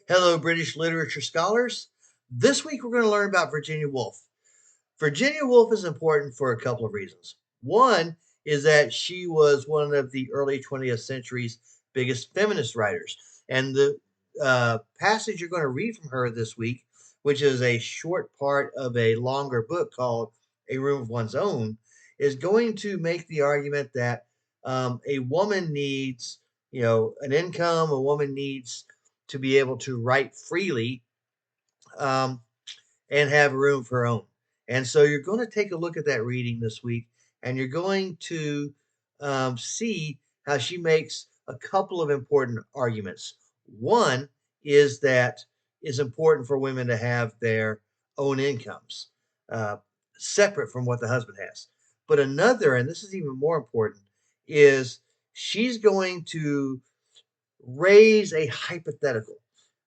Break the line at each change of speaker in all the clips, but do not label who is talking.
Hello, British literature scholars. This week we're going to learn about Virginia Woolf. Virginia Woolf is important for a couple of reasons. One is that she was one of the early 20th century's biggest feminist writers. And the passage you're going to read from her this week, which is a short part of a longer book called A Room of One's Own, is going to make the argument that a woman needs, an income, a woman needs to be able to write freely um, and have a room of her own. And so you're going to take a look at that reading this week, and you're going to see how she makes a couple of important arguments. One is that it's important for women to have their own incomes uh, separate from what the husband has. But another, and this is even more important, is she's going to raise a hypothetical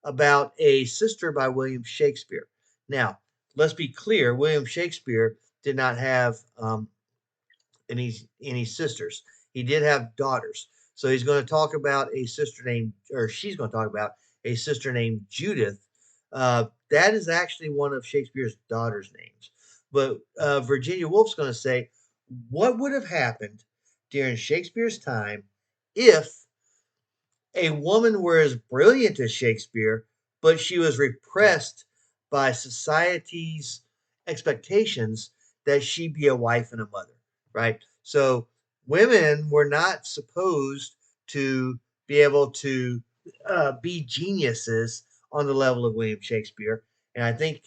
about a sister by William Shakespeare. Now, let's be clear: William Shakespeare did not have any sisters. He did have daughters. So he's going to talk about a sister named, or she's going to talk about a sister named Judith. That is actually one of Shakespeare's daughter's names. But Virginia Woolf's going to say, what would have happened during Shakespeare's time if a woman were as brilliant as Shakespeare, but she was repressed by society's expectations that she be a wife and a mother, right? So women were not supposed to be able to be geniuses on the level of William Shakespeare. And I think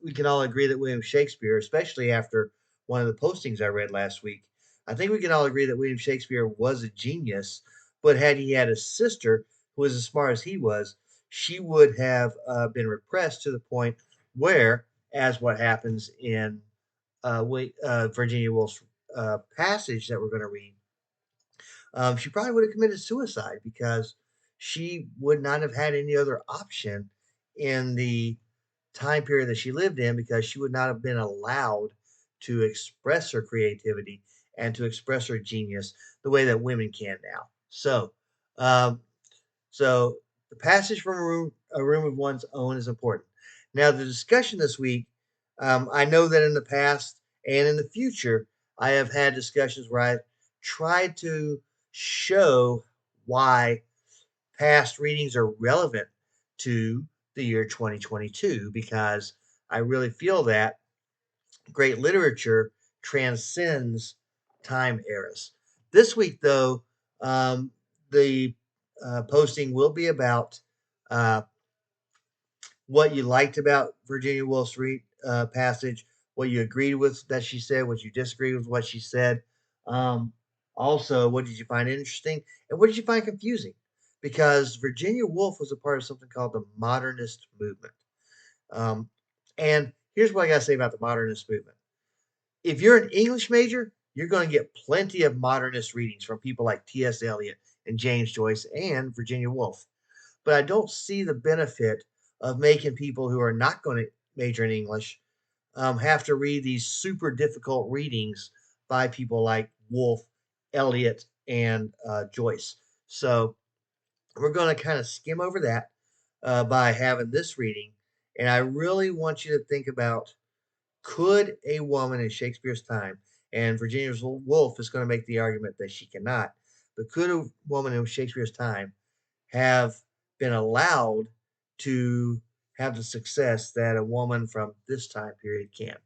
we can all agree that William Shakespeare, especially after one of the postings I read last week, I think we can all agree that William Shakespeare was a genius, but had he had a sister who was as smart as he was, she would have been repressed to the point where, as what happens in Virginia Woolf's passage that we're going to read, she probably would have committed suicide because she would not have had any other option in the time period that she lived in, because she would not have been allowed to express her creativity and to express her genius the way that women can now. Um, so the passage from a room of one's own is important. Now, the discussion this week, I know that in the past and in the future, I have had discussions where I tried to show why past readings are relevant to the year 2022, because I really feel that great literature transcends time eras. This week, though, the posting will be about uh, what you liked about Virginia Woolf's passage, what you agreed with that she said, what you disagreed with what she said. Um, Also, what did you find interesting and what did you find confusing? Because Virginia Woolf was a part of something called the modernist movement. Um, and here's what I got to say about the modernist movement: if you're an English major, you're going to get plenty of modernist readings from people like T.S. Eliot and James Joyce and Virginia Woolf. But I don't see the benefit of making people who are not going to major in English have to read these super difficult readings by people like Woolf, Eliot, and Joyce. So we're going to kind of skim over that by having this reading. And I really want you to think about, could a woman in Shakespeare's time, and Virginia Woolf is going to make the argument that she cannot, but could a woman in Shakespeare's time have been allowed to have the success that a woman from this time period can?